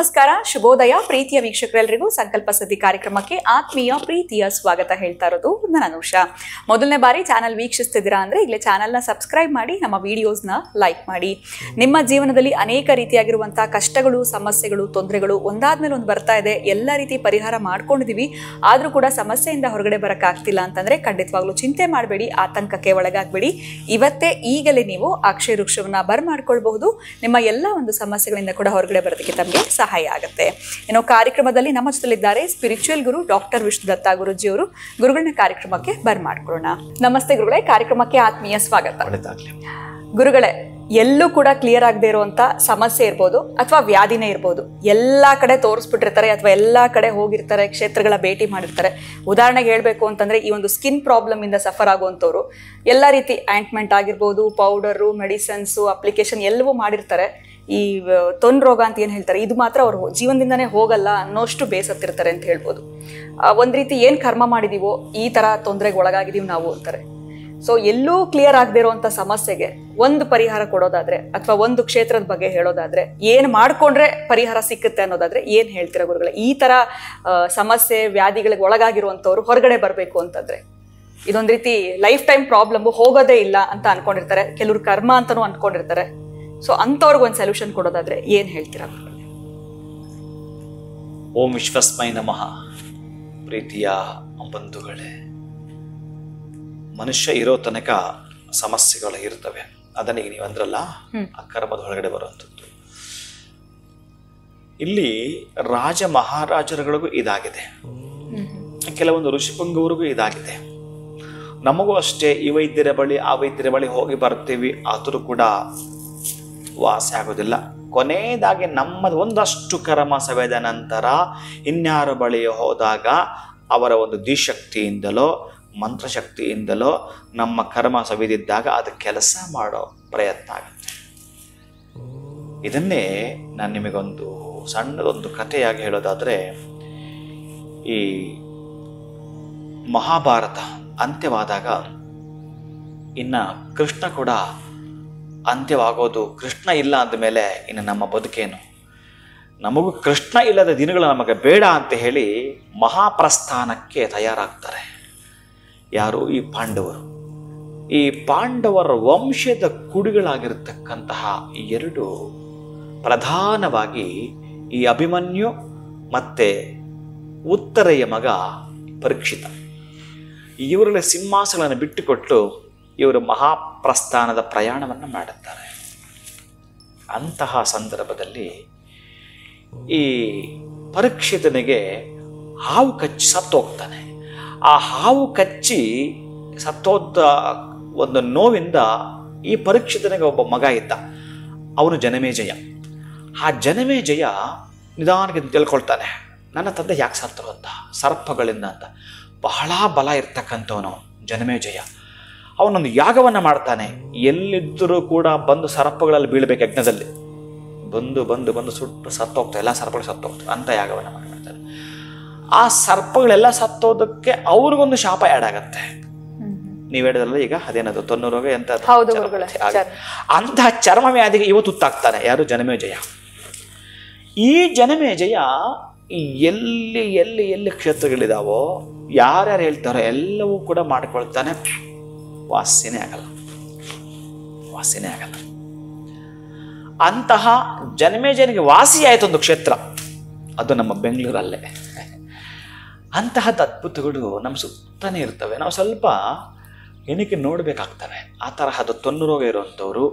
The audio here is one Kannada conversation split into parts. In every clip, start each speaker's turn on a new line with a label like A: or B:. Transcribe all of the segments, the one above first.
A: ನಮಸ್ಕಾರ, ಶುಭೋದಯ ಪ್ರೀತಿಯ ವೀಕ್ಷಕರೆಲ್ಲರಿಗೂ ಸಂಕಲ್ಪ ಸದ್ದಿ ಕಾರ್ಯಕ್ರಮಕ್ಕೆ ಆತ್ಮೀಯ ಪ್ರೀತಿಯ ಸ್ವಾಗತ ಹೇಳ್ತಾ ಇರೋದು ನಾನು ಅನುಷಾ. ಮೊದಲನೇ ಬಾರಿ ಚಾನಲ್ ವೀಕ್ಷಿಸ್ತಿದ್ದೀರಾ ಅಂದ್ರೆ ಈಗಲೇ ಚಾನಲ್ನ ಸಬ್ಸ್ಕ್ರೈಬ್ ಮಾಡಿ, ನಮ್ಮ ವಿಡಿಯೋಸ್ನ ಲೈಕ್ ಮಾಡಿ. ನಿಮ್ಮ ಜೀವನದಲ್ಲಿ ಅನೇಕ ರೀತಿಯಾಗಿರುವಂತಹ ಕಷ್ಟಗಳು, ಸಮಸ್ಯೆಗಳು, ತೊಂದರೆಗಳು ಒಂದಾದ್ಮೇಲೆ ಒಂದು ಬರ್ತಾ ಇದೆ. ಎಲ್ಲ ರೀತಿ ಪರಿಹಾರ ಮಾಡ್ಕೊಂಡಿದೀವಿ, ಆದ್ರೂ ಕೂಡ ಸಮಸ್ಯೆಯಿಂದ ಹೊರಗಡೆ ಬರಕ್ಕಾಗ್ತಿಲ್ಲ ಅಂತಂದ್ರೆ ಖಂಡಿತವಾಗ್ಲೂ ಚಿಂತೆ ಮಾಡಬೇಡಿ, ಆತಂಕಕ್ಕೆ ಒಳಗಾಗಬೇಡಿ. ಇವತ್ತೇ ಈಗಲೇ ನೀವು ಅಕ್ಷಯ ವೃಕ್ಷವನ್ನ ಬರ್ಮಾಡ್ಕೊಳ್ಬಹುದು. ನಿಮ್ಮ ಎಲ್ಲ ಒಂದು ಸಮಸ್ಯೆಗಳಿಂದ ಕೂಡ ಹೊರಗಡೆ ಬರೋದಕ್ಕೆ ತಮಗೆ ಸಹಾಯ ಆಗುತ್ತೆ. ಏನೋ ಕಾರ್ಯಕ್ರಮದಲ್ಲಿ ನಮ್ಮ ಜೊತೆಲಿದ್ದಾರೆ ಸ್ಪಿರಿಚುವಲ್ ಗುರು ಡಾಕ್ಟರ್ ವಿಷ್ಣುದತ್ತ ಗುರುಜಿ ಅವರು. ಗುರುಗಳನ್ನ ಕಾರ್ಯಕ್ರಮಕ್ಕೆ ಬರ್ಮಾಡ್ಕೊಳ್ಳೋಣ. ನಮಸ್ತೆ ಗುರುಗಳೇ, ಕಾರ್ಯಕ್ರಮಕ್ಕೆ ಆತ್ಮೀಯ ಸ್ವಾಗತ. ಗುರುಗಳೇ, ಎಲ್ಲೂ ಕೂಡ ಕ್ಲಿಯರ್ ಆಗದೆ ಇರುವಂತ ಸಮಸ್ಯೆ ಇರ್ಬೋದು ಅಥವಾ ವ್ಯಾಧಿನೇ ಇರ್ಬೋದು, ಎಲ್ಲಾ ಕಡೆ ತೋರಿಸ್ಬಿಟ್ಟಿರ್ತಾರೆ ಅಥವಾ ಎಲ್ಲಾ ಕಡೆ ಹೋಗಿರ್ತಾರೆ, ಕ್ಷೇತ್ರಗಳ ಭೇಟಿ ಮಾಡಿರ್ತಾರೆ. ಉದಾಹರಣೆಗೆ ಹೇಳ್ಬೇಕು ಅಂತಂದ್ರೆ ಈ ಒಂದು ಸ್ಕಿನ್ ಪ್ರಾಬ್ಲಮ್ ಇಂದ ಸಫರ್ ಆಗುವಂಥವ್ರು ಎಲ್ಲ ರೀತಿ ಆಯಿಂಟ್ಮೆಂಟ್ ಆಗಿರ್ಬೋದು, ಪೌಡರು, ಮೆಡಿಸನ್ಸು, ಅಪ್ಲಿಕೇಶನ್ ಎಲ್ಲವೂ ಮಾಡಿರ್ತಾರೆ. ಈ ತೊನ್ ರೋಗ ಅಂತ ಏನು ಹೇಳ್ತಾರೆ, ಇದು ಮಾತ್ರ ಅವ್ರು ಜೀವನದಿಂದನೇ ಹೋಗಲ್ಲ ಅನ್ನೋಷ್ಟು ಬೇಸತ್ತಿರ್ತಾರೆ ಅಂತ ಹೇಳ್ಬೋದು. ಒಂದ್ ರೀತಿ ಏನ್ ಕರ್ಮ ಮಾಡಿದೀವೋ ಈ ತರ ತೊಂದರೆಗೆ ಒಳಗಾಗಿದೀವಿ ನಾವು ಅಂತಾರೆ. ಸೊ ಎಲ್ಲೂ ಕ್ಲಿಯರ್ ಆಗದೆ ಇರುವಂತ ಸಮಸ್ಯೆಗೆ ಒಂದು ಪರಿಹಾರ ಕೊಡೋದಾದ್ರೆ ಅಥವಾ ಒಂದು ಕ್ಷೇತ್ರದ ಬಗ್ಗೆ ಹೇಳೋದಾದ್ರೆ, ಏನ್ ಮಾಡ್ಕೊಂಡ್ರೆ ಪರಿಹಾರ ಸಿಕ್ಕುತ್ತೆ ಅನ್ನೋದಾದ್ರೆ ಏನ್ ಹೇಳ್ತೀರಾ ಗುರುಗಳೇ? ಈ ತರ ಸಮಸ್ಯೆ ವ್ಯಾಧಿಗಳಿಗೆ ಒಳಗಾಗಿರುವಂತವ್ರು ಹೊರಗಡೆ ಬರ್ಬೇಕು ಅಂತಂದ್ರೆ, ಇದೊಂದ್ ರೀತಿ ಲೈಫ್ ಟೈಮ್ ಪ್ರಾಬ್ಲಮ್, ಹೋಗೋದೇ ಇಲ್ಲ ಅಂತ ಅನ್ಕೊಂಡಿರ್ತಾರೆ, ಕೆಲವ್ರು ಕರ್ಮ ಅಂತಾನೂ ಅನ್ಕೊಂಡಿರ್ತಾರೆ. ಸೊ ಅಂಥವ್ರಿಗೆ ಒಂದು ಸೊಲ್ಯೂಷನ್ ಕೊಡೋದಾದ್ರೆ ಏನ್ ಹೇಳ್ತೀರಾ?
B: ಓಂ ವಿಶ್ವಸ್ಮೈ ನಮಃ. ಪ್ರೀತಿಯ ಬಂಧುಗಳೇ, ಮನುಷ್ಯ ಇರೋ ತನಕ ಸಮಸ್ಯೆಗಳು ಇರ್ತವೆ. ಅದನ್ನ ನೀವು ಅಂದ್ರಲ್ಲ, ಅಕರ್ಮದ ಹೊರಗಡೆ ಬರುವಂಥದ್ದು. ಇಲ್ಲಿ ರಾಜ ಮಹಾರಾಜರುಗಳಿಗೂ ಇದಾಗಿದೆ, ಕೆಲವೊಂದು ಋಷಿಪುಂಗವರಿಗೂ ಇದಾಗಿದೆ. ನಮಗೂ ಅಷ್ಟೇ ಈ ವೈದ್ಯರ ಬಳಿ ಆ ವೈದ್ಯರ ಬಳಿ ಹೋಗಿ ಬರ್ತೀವಿ, ಆದರೂ ಕೂಡ ವಾಸಿ ಆಗೋದಿಲ್ಲ. ಕೊನೆಯದಾಗಿ ನಮ್ಮದು ಒಂದಷ್ಟು ಕರ್ಮ ಸವೆದ ನಂತರ ಇನ್ಯಾರ ಬಳಿ ಹೋದಾಗ ಅವರ ಒಂದು ದಿಶಕ್ತಿಯಿಂದಲೋ ಮಂತ್ರಶಕ್ತಿಯಿಂದಲೋ ನಮ್ಮ ಕರ್ಮ ಸವಿದಿದ್ದಾಗ ಅದು ಕೆಲಸ ಮಾಡೋ ಪ್ರಯತ್ನ ಆಗುತ್ತೆ. ಇದನ್ನೇ ನಾನು ನಿಮಗೊಂದು ಸಣ್ಣದೊಂದು ಕಥೆಯಾಗಿ ಹೇಳೋದಾದರೆ, ಈ ಮಹಾಭಾರತ ಅಂತ್ಯವಾದಾಗ ಇನ್ನು ಕೃಷ್ಣ ಕೂಡ ಅಂತ್ಯವಾಗೋದು. ಕೃಷ್ಣ ಇಲ್ಲ ಅಂದಮೇಲೆ ಇನ್ನು ನಮ್ಮ ಬದುಕೇನು? ನಮಗೂ ಕೃಷ್ಣ ಇಲ್ಲದ ದಿನಗಳು ನಮಗೆ ಬೇಡ ಅಂತ ಹೇಳಿ ಮಹಾಪ್ರಸ್ಥಾನಕ್ಕೆ ತಯಾರಾಗ್ತಾರೆ. ಯಾರು? ಈ ಪಾಂಡವರು. ಈ ಪಾಂಡವರ ವಂಶದ ಕುಡಿಗಳಾಗಿರ್ತಕ್ಕಂತಹ ಎರಡು, ಪ್ರಧಾನವಾಗಿ ಈ ಅಭಿಮನ್ಯು ಮತ್ತೆ ಉತ್ತರೆಯ ಮಗ ಪರೀಕ್ಷಿತ, ಇವರಲ್ಲಿ ಸಿಂಹಾಸನಗಳನ್ನು ಬಿಟ್ಟುಕೊಟ್ಟು ಇವರು ಮಹಾಪ್ರಸ್ಥಾನದ ಪ್ರಯಾಣವನ್ನು ಮಾಡುತ್ತಾರೆ. ಅಂತಹ ಸಂದರ್ಭದಲ್ಲಿ ಈ ಪರೀಕ್ಷಿತನಿಗೆ ಹಾವು ಕಚ್ಚಿ ಸತ್ತೋಗ್ತಾನೆ. ಆ ಹಾವು ಕಚ್ಚಿ ಸತ್ತೋದ ಒಂದು ನೋವಿಂದ ಈ ಪರೀಕ್ಷಿತನಿಗೆ ಒಬ್ಬ ಮಗ ಇದ್ದ, ಅವನು ಜನಮೇಜಯ. ಆ ಜನಮೇಜಯ ನಿಧಾನಕ್ಕೆ ತಿಳ್ಕೊಳ್ತಾನೆ, ನನ್ನ ತಂದೆ ಯಾಕೆ ಸತ್ತರು ಅಂತ, ಸರ್ಪಗಳಿಂದ ಅಂತ. ಬಹಳ ಬಲ ಇರ್ತಕ್ಕಂಥವನು ಜನಮೇಜಯ. ಅವನೊಂದು ಯಾಗವನ್ನು ಮಾಡ್ತಾನೆ. ಎಲ್ಲಿದ್ದರೂ ಕೂಡ ಬಂದು ಸರ್ಪಗಳಲ್ಲಿ ಬೀಳ್ಬೇಕು, ಯಜ್ಞದಲ್ಲಿ ಬಂದು ಬಂದು ಬಂದು ಸುಟ್ಟು ಸತ್ತೋಗ್ತವೆ, ಎಲ್ಲ ಸರ್ಪಗಳು ಸತ್ತೋಗ್ತವೆ ಅಂತ ಯಾಗವನ್ನು ಮಾಡ್ತಾನೆ. ಆ ಸರ್ಪಗಳೆಲ್ಲ ಸತ್ತೋದಕ್ಕೆ ಅವ್ರಿಗೊಂದು ಶಾಪ ಆ್ಯಡ್ ಆಗತ್ತೆ. ನೀವು ಹೇಳಿದ್ರಲ್ಲ ಈಗ, ಅದೇನದು ತೊನ್ನು ರೋಗ ಎಂತ, ಅಂತಹ ಚರ್ಮ ವ್ಯಾಧಿಗೆ ಇವತ್ತು ತುತ್ತಾಗ್ತಾನೆ. ಯಾರು? ಜನಮೇಜಯ. ಈ ಜನಮೇಜಯ ಎಲ್ಲಿ ಎಲ್ಲಿ ಎಲ್ಲಿ ಕ್ಷೇತ್ರಗಳಿದಾವೋ, ಯಾರ್ಯಾರು ಹೇಳ್ತಾರೋ ಎಲ್ಲವೂ ಕೂಡ ಮಾಡ್ಕೊಳ್ತಾನೆ. ವಾಸಿನೇ ಆಗಲ್ಲ, ವಾಸಿನೇ ಆಗಲ್ಲ. ಅಂತಹ ಜನಮೇಜಯನಿಗೆ ವಾಸಿ ಆಯ್ತು ಒಂದು ಕ್ಷೇತ್ರ, ಅದು ನಮ್ಮ ಬೆಂಗಳೂರಲ್ಲೇ. ಅಂತಹದ್ದು ಅದ್ಭುತಗಳು ನಮ್ಮ ಸುತ್ತನೇ ಇರ್ತವೆ. ನಾವು ಸ್ವಲ್ಪ ಏನಕ್ಕೆ ನೋಡಬೇಕಾಗ್ತವೆ. ಆ ತರಹದ ತೊನ್ನು ರೋಗ ಇರುವಂಥವ್ರು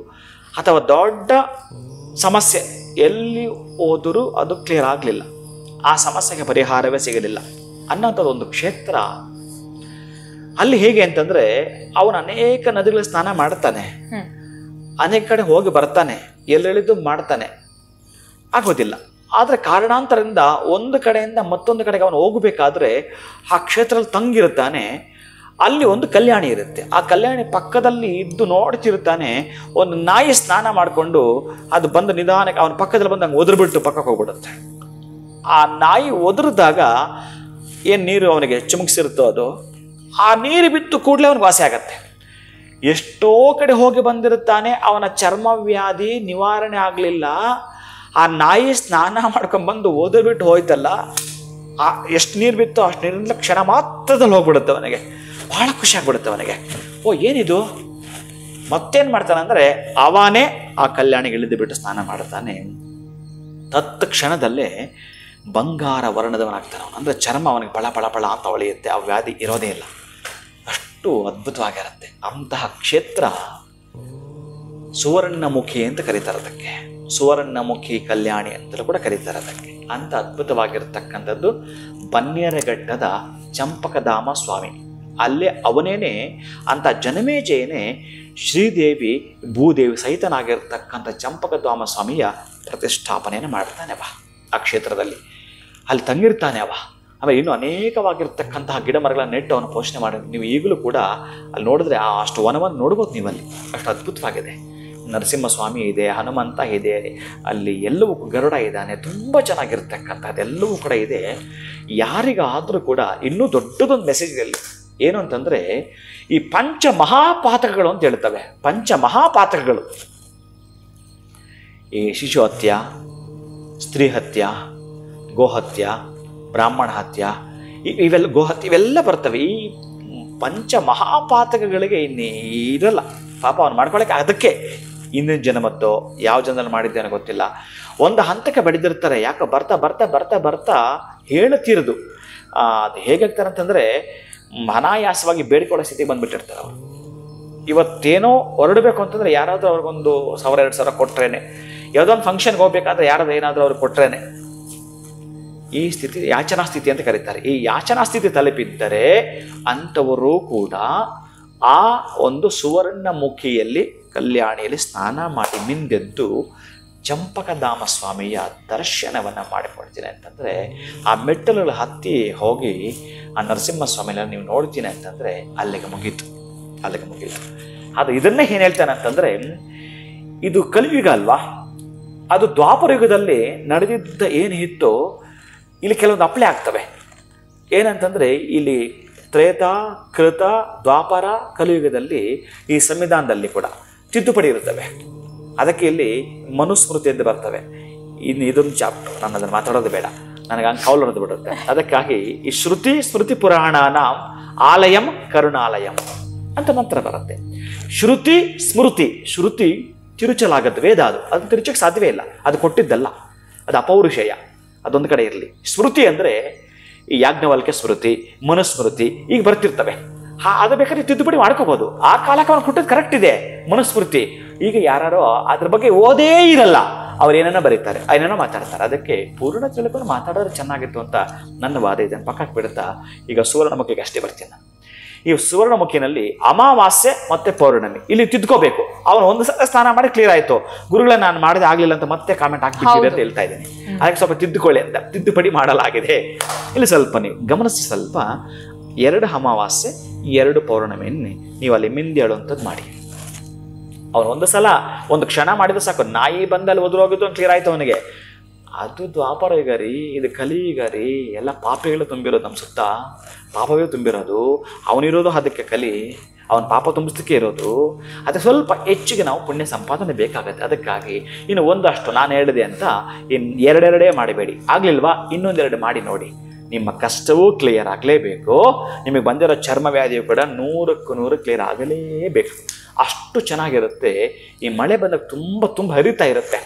B: ಅಥವಾ ದೊಡ್ಡ ಸಮಸ್ಯೆ ಎಲ್ಲಿ ಹೋದರೂ ಅದು ಕ್ಲಿಯರ್ ಆಗಲಿಲ್ಲ, ಆ ಸಮಸ್ಯೆಗೆ ಪರಿಹಾರವೇ ಸಿಗಲಿಲ್ಲ ಅನ್ನೋಂಥದ್ದು ಒಂದು ಕ್ಷೇತ್ರ. ಅಲ್ಲಿ ಹೇಗೆ ಅಂತಂದ್ರೆ, ಅವನು ಅನೇಕ ನದಿಗಳ ಸ್ನಾನ ಮಾಡ್ತಾನೆ, ಅನೇಕ ಕಡೆ ಹೋಗಿ ಬರ್ತಾನೆ, ಎಲ್ಲೆಳಿದು ಮಾಡ್ತಾನೆ, ಆಗೋದಿಲ್ಲ. ಆದರೆ ಕಾರಣಾಂತರದಿಂದ ಒಂದು ಕಡೆಯಿಂದ ಮತ್ತೊಂದು ಕಡೆಗೆ ಅವನು ಹೋಗಬೇಕಾದ್ರೆ ಆ ಕ್ಷೇತ್ರದಲ್ಲಿ ತಂಗಿರುತ್ತಾನೆ. ಅಲ್ಲಿ ಒಂದು ಕಲ್ಯಾಣಿ ಇರುತ್ತೆ. ಆ ಕಲ್ಯಾಣಿ ಪಕ್ಕದಲ್ಲಿ ಇದ್ದು ನೋಡ್ತಿರ್ತಾನೆ. ಒಂದು ನಾಯಿ ಸ್ನಾನ ಮಾಡಿಕೊಂಡು ಅದು ಬಂದು ನಿಧಾನಕ್ಕೆ ಅವನ ಪಕ್ಕದಲ್ಲಿ ಬಂದು ಹಂಗೆ ಒದರ್ಬಿಟ್ಟು ಪಕ್ಕಕ್ಕೆ ಹೋಗ್ಬಿಡುತ್ತೆ. ಆ ನಾಯಿ ಒದರಿದಾಗ ಏನು ನೀರು ಅವನಿಗೆ ಚಿಮುಕ್ಸಿರುತ್ತೋ ಅದು, ಆ ನೀರು ಬಿತ್ತು ಕೂಡಲೇ ಅವನಿಗೆ ವಾಸಿ ಆಗತ್ತೆ. ಎಷ್ಟೋ ಕಡೆ ಹೋಗಿ ಬಂದಿರುತ್ತಾನೆ, ಅವನ ಚರ್ಮ ವ್ಯಾಧಿ ನಿವಾರಣೆ ಆಗಲಿಲ್ಲ. ಆ ನಾಯಿ ಸ್ನಾನ ಮಾಡ್ಕೊಂಡ್ಬಂದು ಓದಬಿಟ್ಟು ಹೋಯ್ತಲ್ಲ, ಎಷ್ಟು ನೀರು ಬಿತ್ತೋ ಅಷ್ಟು ನೀರಿನಿಂದ ಕ್ಷಣ ಮಾತ್ರದಲ್ಲಿ ಹೋಗ್ಬಿಡುತ್ತೆ ಅವನಿಗೆ. ಭಾಳ ಖುಷಿ ಆಗ್ಬಿಡುತ್ತೆ ಅವನಿಗೆ. ಓ ಏನಿದು, ಮತ್ತೇನು ಮಾಡ್ತಾನೆ ಅಂದರೆ ಅವನೇ ಆ ಕಲ್ಯಾಣಿಗೆ ಇಳಿದು ಬಿಟ್ಟು ಸ್ನಾನ ಮಾಡ್ತಾನೆ. ತತ್ ಕ್ಷಣದಲ್ಲೇ ಬಂಗಾರ ವರ್ಣದವನಾಗ್ತಾನೆ ಅವನು. ಅಂದರೆ ಚರ್ಮ ಅವನಿಗೆ ಬಳ ಬಳ ಬಳ ಅಂತ ಹೊಳೆಯುತ್ತೆ, ಆ ವ್ಯಾಧಿ ಇರೋದೇ ಇಲ್ಲ, ಅಷ್ಟು ಅದ್ಭುತವಾಗಿರುತ್ತೆ. ಅಂತಹ ಕ್ಷೇತ್ರ ಸುವರ್ಣಮುಖಿ ಅಂತ ಕರೀತಾರೆ ಅದಕ್ಕೆ. ಸುವರ್ಣಮುಖಿ ಕಲ್ಯಾಣಿ ಅಂತಲೂ ಕೂಡ ಕರೀತಾರೆ ಅದಕ್ಕೆ. ಅಂತ ಅದ್ಭುತವಾಗಿರ್ತಕ್ಕಂಥದ್ದು ಬನ್ನೇರಘಟ್ಟದ ಚಂಪಕಧಾಮ ಸ್ವಾಮಿ. ಅಲ್ಲೇ ಅವನೇನೆ ಅಂತ ಜನಮೇಜಯನೇ ಶ್ರೀದೇವಿ ಭೂದೇವಿ ಸಹಿತನಾಗಿರ್ತಕ್ಕಂಥ ಚಂಪಕಧಾಮ ಸ್ವಾಮಿಯ ಪ್ರತಿಷ್ಠಾಪನೆಯನ್ನು ಮಾಡ್ತಾನೆ ಅವ ಆ ಕ್ಷೇತ್ರದಲ್ಲಿ. ಅಲ್ಲಿ ತಂಗಿರ್ತಾನೆ ಅವ. ಆಮೇಲೆ ಇನ್ನೂ ಅನೇಕವಾಗಿರ್ತಕ್ಕಂತಹ ಗಿಡ ಮರಗಳನ್ನು ನೆಟ್ಟು ಅವನು ಪೋಷಣೆ ಮಾಡಿ, ನೀವು ಈಗಲೂ ಕೂಡ ಅಲ್ಲಿ ನೋಡಿದ್ರೆ ಅಷ್ಟು ವನವನ್ನು ನೋಡ್ಬೋದು ನೀವಲ್ಲಿ, ಅಷ್ಟು ಅದ್ಭುತವಾಗಿದೆ. ನರಸಿಂಹಸ್ವಾಮಿ ಇದೆ, ಹನುಮಂತ ಇದೆ, ಅಲ್ಲಿ ಎಲ್ಲವೂ ಗರುಡ ಇದ್ದಾನೆ, ತುಂಬ ಚೆನ್ನಾಗಿರ್ತಕ್ಕಂಥದ್ದು ಎಲ್ಲವೂ ಕೂಡ ಇದೆ. ಯಾರಿಗಾದರೂ ಕೂಡ ಇನ್ನೂ ದೊಡ್ಡದೊಂದು ಮೆಸೇಜ್ ಇಲ್ಲಿ ಏನು ಅಂತಂದರೆ, ಈ ಪಂಚ ಮಹಾಪಾತಕಗಳು ಅಂತ ಹೇಳ್ತವೆ. ಪಂಚ ಮಹಾಪಾತಕಗಳು, ಈ ಶಿಶು ಹತ್ಯ, ಸ್ತ್ರೀ ಹತ್ಯ, ಗೋಹತ್ಯ, ಬ್ರಾಹ್ಮಣ ಹತ್ಯ, ಇವೆಲ್ಲ ಗೋಹತ್ಯೆ ಇವೆಲ್ಲ ಬರ್ತವೆ. ಈ ಪಂಚ ಮಹಾಪಾತಕಗಳಿಗೆ ಇರಲ್ಲ ಪಾಪ ಅವನು ಮಾಡ್ಕೊಳ್ಳೋಕೆ. ಅದಕ್ಕೆ ಇಂದಿನ ಜನ್ಮದ್ದೋ ಯಾವ ಜನ್ಮದಲ್ಲಿ ಮಾಡಿದ್ದೇನೋ ಗೊತ್ತಿಲ್ಲ, ಒಂದು ಹಂತಕ್ಕೆ ಬೆಳೆದಿರ್ತಾರೆ. ಯಾಕೆ ಬರ್ತಾ ಬರ್ತಾ ಬರ್ತಾ ಬರ್ತಾ ಹೇಳುತ್ತೀರದು ಅದು ಹೇಗಾಗ್ತಾರೆ ಅಂತಂದರೆ, ಅನಾಯಾಸವಾಗಿ ಬೇಡಿಕೊಳ್ಳೋ ಸ್ಥಿತಿಗೆ ಬಂದುಬಿಟ್ಟಿರ್ತಾರೆ ಅವರು. ಇವತ್ತೇನೋ ಹೊರಡಬೇಕು ಅಂತಂದರೆ ಯಾರಾದರೂ ಅವ್ರಿಗೊಂದು 1000-2000 ಕೊಟ್ರೇನೆ, ಯಾವುದೋ ಒಂದು ಫಂಕ್ಷನ್ಗೆ ಹೋಗ್ಬೇಕಾದ್ರೆ ಯಾರಾದ್ರೂ ಏನಾದರೂ ಅವ್ರಿಗೆ ಕೊಟ್ರೇನೆ, ಈ ಸ್ಥಿತಿ ಯಾಚನಾ ಸ್ಥಿತಿ ಅಂತ ಕರೀತಾರೆ. ಈ ಯಾಚನಾ ಸ್ಥಿತಿ ತಲುಪಿದ್ದರೆ ಅಂಥವರು ಕೂಡ ಆ ಒಂದು ಸುವರ್ಣಮುಖಿಯಲ್ಲಿ ಕಲ್ಯಾಣಿಯಲ್ಲಿ ಸ್ನಾನ ಮಾಡಿ ಮಿಂದೆದ್ದು ಚಂಪಕಧಾಮ ಸ್ವಾಮಿಯ ದರ್ಶನವನ್ನು ಮಾಡಿಕೊಡ್ತೀನಿ ಅಂತಂದರೆ, ಆ ಮೆಟ್ಟಲುಗಳು ಹತ್ತಿ ಹೋಗಿ ಆ ನರಸಿಂಹಸ್ವಾಮಿನ ನೀವು ನೋಡ್ತೀನಿ ಅಂತಂದರೆ ಅಲ್ಲಿಗೆ ಮುಗೀತು. ಅದು ಇದನ್ನೇ ಏನು ಹೇಳ್ತಾನೆ ಅಂತಂದರೆ, ಇದು ಕಲಿಯುಗ ಅಲ್ವಾ, ಅದು ದ್ವಾಪರ ಯುಗದಲ್ಲಿ ನಡೆದಿದ್ದ ಏನು ಇತ್ತು ಇಲ್ಲಿ ಕೆಲವೊಂದು ಅಪ್ಲೈ ಆಗ್ತವೆ. ಏನಂತಂದರೆ ಇಲ್ಲಿ ತ್ರೇತ, ಕೃತ, ದ್ವಾಪರ, ಕಲಿಯುಗದಲ್ಲಿ ಈ ಸಂವಿಧಾನದಲ್ಲಿ ಕೂಡ ತಿದ್ದುಪಡಿ ಇರುತ್ತವೆ. ಅದಕ್ಕೆ ಇಲ್ಲಿ ಮನುಸ್ಮೃತಿ ಎಂದು ಬರ್ತವೆ. ಇನ್ನು ಇದೊಂದು ಚಾಪ್ಟರ್, ನಾನು ಅದನ್ನು ಮಾತಾಡೋದು ಬೇಡ, ನನಗೆ ಹಂಗೆ ಕೌಲು ಹೊಡೆದು ಬಿಡುತ್ತೆ. ಅದಕ್ಕಾಗಿ ಈ ಶ್ರುತಿ ಸ್ಮೃತಿ ಪುರಾಣಾನ ಆಲಯಂ ಕರುಣಾಲಯಂ ಅಂತ ಮಂತ್ರ ಬರುತ್ತೆ. ಶ್ರುತಿ ಸ್ಮೃತಿ, ಶ್ರುತಿ ತಿರುಚಲಾಗದ್ದು ವೇದ, ಅದು ತಿರುಚಕ್ಕೆ ಸಾಧ್ಯವೇ ಇಲ್ಲ, ಅದು ಕೊಟ್ಟಿದ್ದಲ್ಲ, ಅದು ಅಪೌರುಷೇಯ, ಅದೊಂದು ಕಡೆ ಇರಲಿ. ಸ್ಮೃತಿ ಅಂದರೆ ಈ ಯಾಜ್ಞವಲ್ಕ್ಯ ಸ್ಮೃತಿ, ಮನುಸ್ಮೃತಿ ಈಗ ಬರ್ತಿರ್ತವೆ. ಅದು ಬೇಕಾದ್ರೆ ತಿದ್ದುಪಡಿ ಮಾಡ್ಕೋಬೋದು. ಆ ಕಾಲಕ್ಕೆ ಅವ್ನು ಕೊಟ್ಟಿದ್ದು ಕರೆಕ್ಟ್ ಇದೆ ಮನುಸ್ಮೃತಿ. ಈಗ ಯಾರೋ ಅದ್ರ ಬಗ್ಗೆ ಓದೇ ಇರಲ್ಲ, ಅವ್ರು ಏನೇನೋ ಬರೀತಾರೆ, ಏನೇನೋ ಮಾತಾಡ್ತಾರೆ. ಅದಕ್ಕೆ ಪೂರ್ಣ ತಿಳ್ಕೊಂಡು ಮಾತಾಡೋದು ಚೆನ್ನಾಗಿತ್ತು ಅಂತ ನನ್ನ ವಾದ. ಇದನ್ನು ಪಕ್ಕಕ್ಕೆ ಬಿಡುತ್ತಾ ಈಗ ಸುವರ್ಣಮುಖಿಗೆ ಅಷ್ಟೇ ಬರ್ತೀನಿ ನಾನು. ಈ ಸುವರ್ಣಮುಖಿನಲ್ಲಿ ಅಮಾವಾಸ್ಯೆ ಮತ್ತು ಪೌರ್ಣಮಿ ಇಲ್ಲಿ ತಿದ್ಕೋಬೇಕು. ಅವನು ಒಂದು ಸಲ ಸ್ನಾನ ಮಾಡಿ ಕ್ಲಿಯರ್ ಆಯಿತು, ಗುರುಗಳ ನಾನು ಮಾಡಿದೆ ಆಗಲಿಲ್ಲ ಅಂತ ಮತ್ತೆ ಕಾಮೆಂಟ್ ಹಾಕ್ಬಿಟ್ಟಿದೆ ಅಂತ ಹೇಳ್ತಾ ಇದ್ದೀನಿ. ಅದಕ್ಕೆ ಸ್ವಲ್ಪ ತಿದ್ದುಕೊಳ್ಳಿ ಅಂತ ತಿದ್ದುಪಡಿ ಮಾಡಲಾಗಿದೆ. ಇಲ್ಲಿ ಸ್ವಲ್ಪ ನೀವು ಗಮನಿಸಿ, ಸ್ವಲ್ಪ 2 ಅಮಾವಾಸ್ಯೆ 2 ಪೌರ್ಣಮಿಯನ್ನು ನೀವು ಅಲ್ಲಿ ಮಿಂದಿ ಹೇಳುವಂಥದ್ದು ಮಾಡಿ. ಅವನು ಒಂದು ಸಲ ಒಂದು ಕ್ಷಣ ಮಾಡಿದ್ರೆ ಸಾಕು, ನಾಯಿ ಬಂದಲ್ಲಿ ಒದರೋಗಿದ್ದು ಅಂತ ಕ್ಲಿಯರ್ ಆಯಿತು ಅವನಿಗೆ. ಅದು ದ್ವಾಪರ ಯುಗ ರೀ, ಇದು ಕಲಿಯುಗ ರೀ, ಎಲ್ಲ ಪಾಪಿಗಳು ತುಂಬಿರೋದು ನಮ್ಮ ಸುತ್ತ, ಪಾಪವೇ ತುಂಬಿರೋದು. ಅವನಿರೋದು ಅದಕ್ಕೆ ಕಲಿ, ಅವನ ಪಾಪ ತುಂಬಿಸಲಿಕ್ಕೆ ಇರೋದು. ಅದಕ್ಕೆ ಸ್ವಲ್ಪ ಹೆಚ್ಚಿಗೆ ನಾವು ಪುಣ್ಯ ಸಂಪಾದನೆ ಬೇಕಾಗತ್ತೆ. ಅದಕ್ಕಾಗಿ ಇನ್ನು ಒಂದಷ್ಟು ನಾನು ಹೇಳಿದೆ ಅಂತ ಇನ್ನು 2 ಮಾಡಬೇಡಿ. ಆಗಲಿಲ್ವಾ ಇನ್ನೊಂದು 2 ಮಾಡಿ ನೋಡಿ, ನಿಮ್ಮ ಕಷ್ಟವೂ ಕ್ಲಿಯರ್ ಆಗಲೇಬೇಕು. ನಿಮಗೆ ಬಂದಿರೋ ಚರ್ಮ ವ್ಯಾಧಿಯು ಕೂಡ 100ಕ್ಕೆ 100 ಕ್ಲಿಯರ್ ಆಗಲೇಬೇಕು. ಅಷ್ಟು ಚೆನ್ನಾಗಿರುತ್ತೆ. ಈ ಮಳೆ ಬಂದಾಗ ತುಂಬ ಹರಿತಾ ಇರುತ್ತೆ.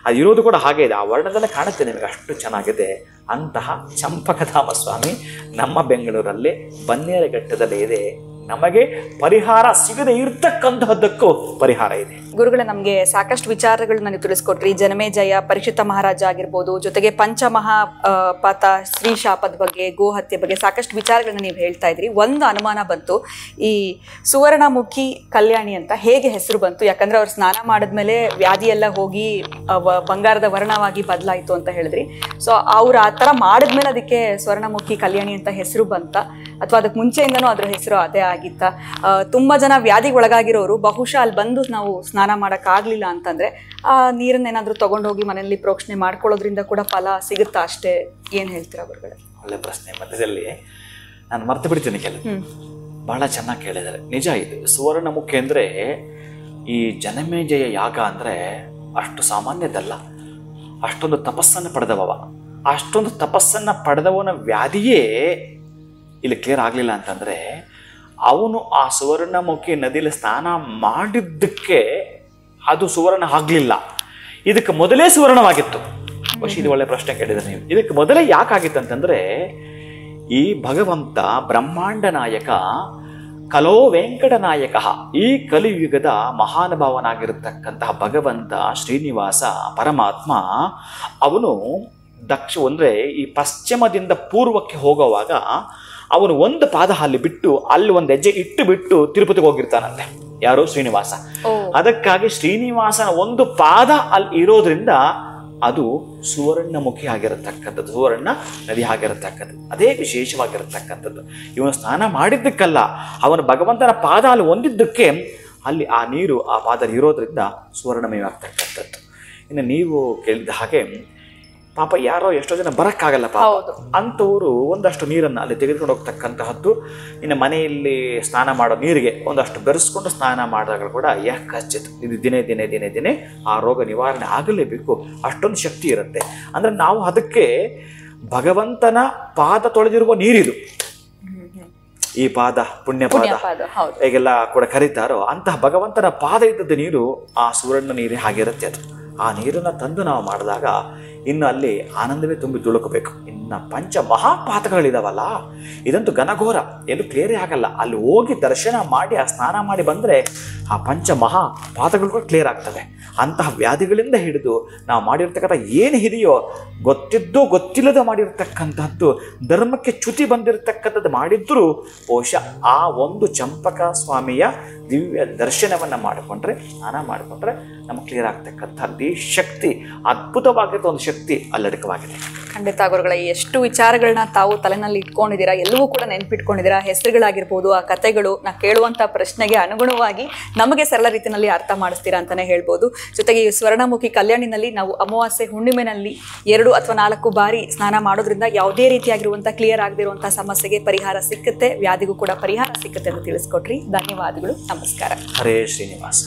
B: ಅದು ಇರೋದು ಕೂಡ ಹಾಗೆ ಇದೆ, ಆ ವರ್ಣದಲ್ಲೇ ಕಾಣುತ್ತೆ ನಿಮಗೆ, ಅಷ್ಟು ಚೆನ್ನಾಗಿದೆ. ಅಂತಹ ಚಂಪಕಧಾಮ ಸ್ವಾಮಿ ನಮ್ಮ ಬೆಂಗಳೂರಲ್ಲಿ ಬನ್ನೇರಘಟ್ಟದಲ್ಲಿ ಇದೆ. ನಮಗೆ ಪರಿಹಾರ ಸಿಗದೆ ಇರ್ತಕ್ಕಂತಹದ್ದಕ್ಕೂ ಪರಿಹಾರ ಇದೆ.
A: ಗುರುಗಳೇ, ನಮಗೆ ಸಾಕಷ್ಟು ವಿಚಾರಗಳನ್ನ ನೀವು ತಿಳಿಸ್ಕೊಟ್ರಿ. ಜನಮೇಜಯ, ಪರೀಕ್ಷಿತ ಮಹಾರಾಜ ಆಗಿರ್ಬೋದು, ಜೊತೆಗೆ ಪಂಚಮಹಾಪಾತ, ಸ್ತ್ರೀ ಶಾಪದ ಬಗ್ಗೆ, ಗೋಹತ್ಯೆ ಬಗ್ಗೆ ಸಾಕಷ್ಟು ವಿಚಾರಗಳನ್ನ ನೀವು ಹೇಳ್ತಾ ಇದ್ರಿ. ಒಂದು ಅನುಮಾನ ಬಂತು, ಈ ಸುವರ್ಣಮುಖಿ ಕಲ್ಯಾಣಿ ಅಂತ ಹೇಗೆ ಹೆಸರು ಬಂತು? ಯಾಕಂದ್ರೆ ಅವ್ರು ಸ್ನಾನ ಮಾಡಿದ್ಮೇಲೆ ವ್ಯಾಧಿ ಎಲ್ಲ ಹೋಗಿ ಬಂಗಾರದ ವರ್ಣವಾಗಿ ಬದಲಾಯಿತು ಅಂತ ಹೇಳಿದ್ರಿ. ಸೊ ಅವ್ರು ಆ ಥರ ಮಾಡಿದ್ಮೇಲೆ ಅದಕ್ಕೆ ಸ್ವರ್ಣಮುಖಿ ಕಲ್ಯಾಣಿ ಅಂತ ಹೆಸರು ಬಂತ, ಅಥವಾ ಅದಕ್ಕೆ ಮುಂಚೆಯಿಂದನೂ ಅದ್ರ ಹೆಸರು ಅದೇ ಆಗಿತ್ತ? ತುಂಬ ಜನ ವ್ಯಾಧಿಗೆ ಒಳಗಾಗಿರೋರು ಬಹುಶಃ ಅಲ್ಲಿ ಬಂದು ನಾವು ಸ್ನಾನ ಮಾಡೋಕ್ಕಾಗಲಿಲ್ಲ ಅಂತಂದರೆ ಆ ನೀರನ್ನೇನಾದರೂ ತೊಗೊಂಡೋಗಿ ಮನೆಯಲ್ಲಿ ಪ್ರೋಕ್ಷಣೆ ಮಾಡ್ಕೊಳ್ಳೋದ್ರಿಂದ ಕೂಡ ಫಲ ಸಿಗುತ್ತಾ ಅಷ್ಟೇ? ಏನು ಹೇಳ್ತೀರಾ ಗುರುಗಳೇ?
B: ಒಳ್ಳೆ ಪ್ರಶ್ನೆ. ಮಧ್ಯದಲ್ಲಿ ನಾನು ಮರ್ತು ಬಿಡ್ತೀನಿ ಕೆಲವು. ಭಾಳ ಚೆನ್ನಾಗಿ ಕೇಳಿದ್ದಾರೆ. ನಿಜ, ಇದು ಸುವರ್ಣಮುಖಿ ಅಂದರೆ ಈ ಜನಮೇಜಯ ಯಾಗ ಅಂದರೆ ಅಷ್ಟು ಸಾಮಾನ್ಯದಲ್ಲ. ಅಷ್ಟೊಂದು ತಪಸ್ಸನ್ನು ಪಡೆದವ. ಅಷ್ಟೊಂದು ತಪಸ್ಸನ್ನು ಪಡೆದವನ ವ್ಯಾಧಿಯೇ ಇಲ್ಲಿ ಕ್ಲಿಯರ್ ಆಗಲಿಲ್ಲ ಅಂತಂದರೆ ಅವನು ಆ ಸುವರ್ಣಮುಖಿ ನದಿಯಲ್ಲಿ ಸ್ನಾನ ಮಾಡಿದ್ದಕ್ಕೆ ಅದು ಸುವರ್ಣ ಆಗಲಿಲ್ಲ. ಇದಕ್ಕೆ ಮೊದಲೇ ಸುವರ್ಣವಾಗಿತ್ತು. ಇದು ಒಳ್ಳೆ ಪ್ರಶ್ನೆ ಕೇಳಿದ್ರೆ ನೀವು. ಇದಕ್ಕೆ ಮೊದಲೇ ಯಾಕಾಗಿತ್ತು ಅಂತಂದರೆ ಈ ಭಗವಂತ ಬ್ರಹ್ಮಾಂಡ ನಾಯಕ ಕಲೋ ವೆಂಕಟ ನಾಯಕ, ಈ ಕಲಿಯುಗದ ಮಹಾನುಭಾವನಾಗಿರತಕ್ಕಂತಹ ಭಗವಂತ ಶ್ರೀನಿವಾಸ ಪರಮಾತ್ಮ, ಅವನು ಅಂದರೆ ಈ ಪಶ್ಚಿಮದಿಂದ ಪೂರ್ವಕ್ಕೆ ಹೋಗುವಾಗ ಅವನು ಒಂದು ಪಾದ ಅಲ್ಲಿ ಬಿಟ್ಟು ಅಲ್ಲಿ ಒಂದು ಹೆಜ್ಜೆ ಇಟ್ಟು ಬಿಟ್ಟು ತಿರುಪತಿಗೆ ಹೋಗಿರ್ತಾನಂತೆ. ಯಾರು? ಶ್ರೀನಿವಾಸ. ಅದಕ್ಕಾಗಿ ಶ್ರೀನಿವಾಸನ ಒಂದು ಪಾದ ಅಲ್ಲಿ ಇರೋದ್ರಿಂದ ಅದು ಸುವರ್ಣಮುಖಿ ಆಗಿರತಕ್ಕಂಥದ್ದು, ಸುವರ್ಣ ನದಿ ಆಗಿರತಕ್ಕಂಥದ್ದು. ಅದೇ ವಿಶೇಷವಾಗಿರತಕ್ಕಂಥದ್ದು. ಇವನು ಸ್ನಾನ ಮಾಡಿದ್ದಕ್ಕಲ್ಲ, ಅವನು ಭಗವಂತನ ಪಾದ ಅಲ್ಲಿ ಹೊಂದಿದ್ದಕ್ಕೆ ಅಲ್ಲಿ ಆ ನೀರು ಆ ಪಾದ ಇರೋದ್ರಿಂದ ಸುವರ್ಣಮಯ ಆಗ್ತಕ್ಕಂಥದ್ದು. ಇನ್ನು ನೀವು ಕೇಳಿದ ಹಾಗೆ ಪಾಪ ಯಾರೋ ಎಷ್ಟೋ ಜನ ಬರೋಕ್ಕಾಗಲ್ಲ ಪಾಪ, ಅಂಥವರು ಒಂದಷ್ಟು ನೀರನ್ನು ಅಲ್ಲಿ ತೆಗೆದುಕೊಂಡು ಹೋಗ್ತಕ್ಕಂತಹದ್ದು. ಇನ್ನು ಮನೆಯಲ್ಲಿ ಸ್ನಾನ ಮಾಡೋ ನೀರಿಗೆ ಒಂದಷ್ಟು ಬೆರೆಸ್ಕೊಂಡು ಸ್ನಾನ ಮಾಡಿದಾಗ ಕೂಡ ಖಚಿತ ಇದು ದಿನೇ ದಿನೇ ದಿನೇ ದಿನೇ ಆ ರೋಗ ನಿವಾರಣೆ ಆಗಲೇಬೇಕು. ಅಷ್ಟೊಂದು ಶಕ್ತಿ ಇರುತ್ತೆ. ಅಂದರೆ ನಾವು ಅದಕ್ಕೆ ಭಗವಂತನ ಪಾದ ತೊಳೆದಿರುವ ನೀರಿದು. ಈ ಪಾದ ಪುಣ್ಯ ಪಾದ ಹೇಗೆಲ್ಲ ಕೂಡ ಕರೀತಾರೋ ಅಂತಹ ಭಗವಂತನ ಪಾದ ಇದ್ದದ್ದು ನೀರು ಆ ಸುವರ್ಣ ನೀರೇ ಆಗಿರುತ್ತೆ. ಅದು ಆ ನೀರನ್ನು ತಂದು ನಾವು ಮಾಡಿದಾಗ ಇನ್ನು ಅಲ್ಲಿ ಆನಂದವೇ ತುಂಬಿ ತುಳುಕಬೇಕು. ಇನ್ನು ಪಂಚ ಮಹಾಪಾತಗಳಿದಾವಲ್ಲ, ಇದಂತೂ ಘನಘೋರ, ಎಲ್ಲೂ ಕ್ಲಿಯರೇ ಆಗಲ್ಲ. ಅಲ್ಲಿ ಹೋಗಿ ದರ್ಶನ ಮಾಡಿ ಆ ಸ್ನಾನ ಮಾಡಿ ಬಂದರೆ ಆ ಪಂಚ ಮಹಾಪಾತಗಳು ಕೂಡ ಕ್ಲಿಯರ್ ಆಗ್ತವೆ. ಅಂತಹ ವ್ಯಾಧಿಗಳಿಂದ ಹಿಡಿದು ನಾವು ಮಾಡಿರ್ತಕ್ಕಂಥ ಏನು ಇದೆಯೋ ಗೊತ್ತಿದ್ದೋ ಗೊತ್ತಿಲ್ಲದೆ ಮಾಡಿರ್ತಕ್ಕಂಥದ್ದು, ಧರ್ಮಕ್ಕೆ ಚ್ಯುತಿ ಬಂದಿರತಕ್ಕಂಥದ್ದು ಮಾಡಿದ್ರೂ ಬಹುಶಃ ಆ ಒಂದು ಚಂಪಕ ಸ್ವಾಮಿಯ ದಿವ್ಯ ದರ್ಶನವನ್ನು ಮಾಡಿಕೊಂಡ್ರೆ, ಸ್ನಾನ ಮಾಡಿಕೊಂಡ್ರೆ ನಮಗೆ ಕ್ಲಿಯರ್ ಆಗ್ತಕ್ಕಂಥದ್ದು ಈ ಶಕ್ತಿ, ಅದ್ಭುತವಾಗಿರೋ ಒಂದು ಶಕ್ತಿ ಅಲ್ಲಡಕವಾಗಿದೆ.
A: ಖಂಡಿತ ಗುರುಗಳ, ಎಷ್ಟು ವಿಚಾರಗಳನ್ನ ತಾವು ತಲೆನಲ್ಲಿ ಇಟ್ಕೊಂಡಿದ್ದೀರಾ, ಎಲ್ಲವೂ ಕೂಡ ನೆನ್ಪಿಟ್ಕೊಂಡಿದ್ದೀರಾ. ಹೆಸರುಗಳಾಗಿರ್ಬೋದು, ಆ ಕಥೆಗಳು, ನಾ ಕೇಳುವಂಥ ಪ್ರಶ್ನೆಗೆ ಅನುಗುಣವಾಗಿ ನಮಗೆ ಸರಳ ರೀತಿಯಲ್ಲಿ ಅರ್ಥ ಮಾಡಿಸ್ತೀರಾ ಅಂತಲೇ ಹೇಳ್ಬೋದು. ಜೊತೆಗೆ ಈ ಸ್ವರ್ಣಮುಖಿ ಕಲ್ಯಾಣಿನಲ್ಲಿ ನಾವು ಅಮಾವಾಸ್ಯೆ ಹುಣ್ಣಿಮೆನಲ್ಲಿ 2 ಅಥವಾ 4 ಬಾರಿ ಸ್ನಾನ ಮಾಡೋದ್ರಿಂದ ಯಾವುದೇ ರೀತಿಯಾಗಿರುವಂಥ ಕ್ಲಿಯರ್ ಆಗದಿರುವಂಥ ಸಮಸ್ಯೆಗೆ ಪರಿಹಾರ ಸಿಕ್ಕುತ್ತೆ, ವ್ಯಾಧಿಗೂ ಕೂಡ ಪರಿಹಾರ ಸಿಕ್ಕುತ್ತೆ ಅಂತ ತಿಳಿಸ್ಕೊಟ್ರಿ. ಧನ್ಯವಾದಗಳು, ನಮಸ್ಕಾರ.
B: ಹರೇ ಶ್ರೀನಿವಾಸ.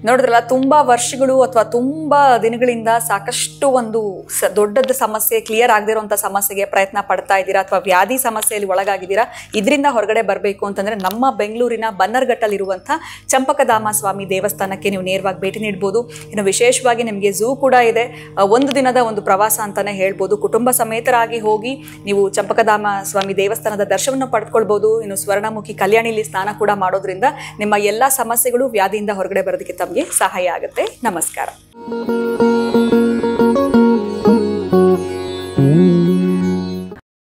A: ನೋಡಿದ್ರಲ್ಲ, ತುಂಬಾ ವರ್ಷಗಳು ಅಥವಾ ತುಂಬಾ ದಿನಗಳಿಂದ ಸಾಕಷ್ಟು ಒಂದು ದೊಡ್ಡದ ಸಮಸ್ಯೆ, ಕ್ಲಿಯರ್ ಆಗದಿರುವಂಥ ಸಮಸ್ಯೆಗೆ ಪ್ರಯತ್ನ ಪಡ್ತಾ ಇದ್ದೀರಾ ಅಥವಾ ವ್ಯಾಧಿ ಸಮಸ್ಯೆಯಲ್ಲಿ ಒಳಗಾಗಿದ್ದೀರಾ. ಇದರಿಂದ ಹೊರಗಡೆ ಬರಬೇಕು ಅಂತಂದ್ರೆ ನಮ್ಮ ಬೆಂಗಳೂರಿನ ಬನ್ನರ್ಘಟ್ಟಲ್ಲಿರುವಂಥ ಚಂಪಕಧಾಮ ಸ್ವಾಮಿ ದೇವಸ್ಥಾನಕ್ಕೆ ನೀವು ನೇರವಾಗಿ ಭೇಟಿ ನೀಡಬಹುದು. ಇನ್ನು ವಿಶೇಷವಾಗಿ ನಿಮಗೆ ಝೂ ಕೂಡ ಇದೆ. ಒಂದು ದಿನದ ಒಂದು ಪ್ರವಾಸ ಅಂತಾನೆ ಹೇಳ್ಬೋದು. ಕುಟುಂಬ ಸಮೇತರಾಗಿ ಹೋಗಿ ನೀವು ಚಂಪಕಧಾಮ ಸ್ವಾಮಿ ದೇವಸ್ಥಾನದ ದರ್ಶನವನ್ನು ಪಡ್ಕೊಳ್ಬಹುದು. ಇನ್ನು ಸ್ವರ್ಣಮುಖಿ ಕಲ್ಯಾಣಿಲಿ ಸ್ನಾನ ಕೂಡ ಮಾಡೋದ್ರಿಂದ ನಿಮ್ಮ ಎಲ್ಲ ಸಮಸ್ಯೆಗಳು, ವ್ಯಾಧಿಯಿಂದ ಹೊರಗಡೆ ಬರೋದಕ್ಕೆ ತಮಗೆ ಸಹಾಯ ಆಗುತ್ತೆ. ನಮಸ್ಕಾರ.